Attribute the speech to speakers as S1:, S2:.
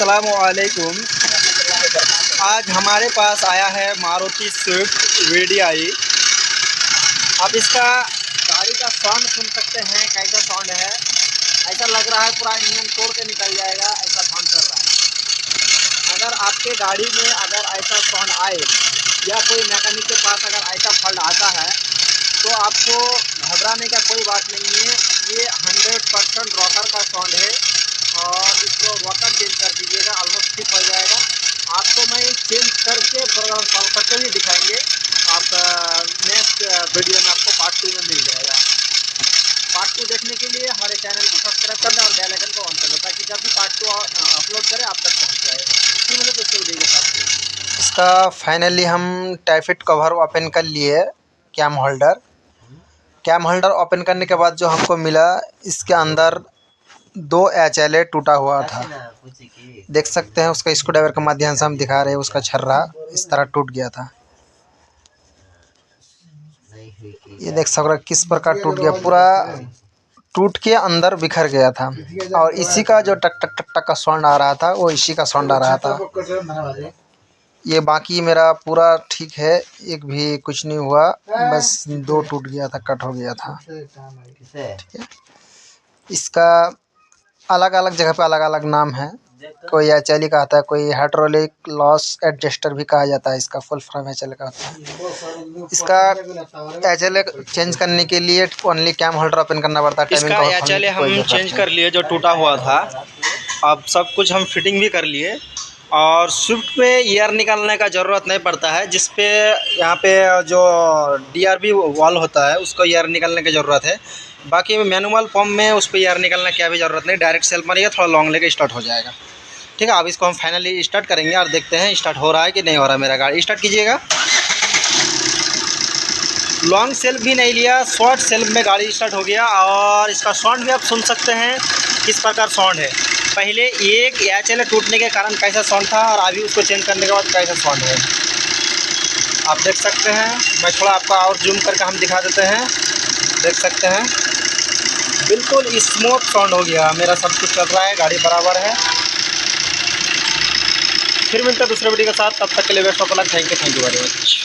S1: अस्सलामुअलैकुम। आज हमारे पास आया है मारुति स्विफ्ट वीडीआई। अब इसका गाड़ी का साउंड सुन सकते हैं, कैसा साउंड है। ऐसा लग रहा है पूरा इंजन तोड़ के निकल जाएगा, ऐसा साउंड कर रहा है। अगर आपके गाड़ी में अगर ऐसा साउंड आए या कोई मैकेनिक के पास अगर ऐसा फॉल्ट आता है तो आपको घबराने का कोई बात नहीं है। ये 100% रॉकर का साउंड है और इसको रॉकर चेंज कर दीजिएगा, ऑलमोस्ट ठीक हो जाएगा। आपको मैं चेंज करके प्रोग्राम सॉल्व करके भी दिखाएंगे। आप नेक्स्ट वीडियो में आपको पार्ट 2 में मिल जाएगा। पार्ट 2 देखने के लिए हमारे चैनल को सब्सक्राइब करना और बेल आइकन को ऑन करना, ताकि जब भी पार्ट 2 अपलोड करें आप तक पहुँच जाए। फिर मतलब दोस्तों वीडियो के साथ इसका फाइनली हम टाइफिट कवर ओपन कर लिए। कैम होल्डर ओपन करने के बाद जो हमको मिला, इसके अंदर 2 HLA टूटा हुआ था। देख सकते हैं, उसका स्क्रू ड्राइवर के माध्यम से हम दिखा रहे हैं। उसका छर्रा इस तरह टूट गया था। ये देख सक रहे किस प्रकार टूट गया, पूरा टूट के अंदर बिखर गया था। और इसी का जो टक टक टक टक का साउंड आ रहा था, वो इसी का साउंड आ रहा था। ये बाकी मेरा पूरा ठीक है, एक भी कुछ नहीं हुआ, बस 2 टूट गया था, कट हो गया था। ठीक है, इसका अलग अलग जगह पे अलग अलग नाम है। कोई HLA का आता है, कोई हाइड्रोलिक लॉस एडजस्टर भी कहा जाता है। इसका फुल फॉर्म HLA का होता है। इसका HLA चेंज करने के लिए ओनली कैम होल्डर ओपन करना पड़ता है। इसका HLA हम चेंज कर लिए जो टूटा हुआ था। अब सब कुछ हम फिटिंग भी कर लिए और स्विफ्ट पे एयर निकालने का ज़रूरत नहीं पड़ता है। जिस पे यहाँ पे जो DRB वॉल होता है उसको एयर निकालने की ज़रूरत है। बाकी मैनुअल फॉर्म में उस पर एयर निकालने की भी ज़रूरत नहीं, डायरेक्ट सेल्फ मारिएगा, थोड़ा लॉन्ग लेके स्टार्ट हो जाएगा। ठीक है, अब इसको हम फाइनली स्टार्ट करेंगे और देखते हैं स्टार्ट हो रहा है कि नहीं हो रहा है। मेरा गाड़ी स्टार्ट कीजिएगा। लॉन्ग सेल्फ भी नहीं लिया, शॉर्ट सेल्फ में गाड़ी स्टार्ट हो गया। और इसका साउंड भी आप सुन सकते हैं किस प्रकार साउंड है। पहले एक HLA टूटने के कारण कैसा साउंड था और अभी उसको चेंज करने के बाद कैसा साउंड है, आप देख सकते हैं। मैं थोड़ा आपका और जूम करके हम दिखा देते हैं। देख सकते हैं बिल्कुल स्मूथ साउंड हो गया। मेरा सब कुछ चल रहा है, गाड़ी बराबर है। फिर मिलते हैं दूसरे वीडियो के साथ, तब तक के लिए best of luck. Thank you very much.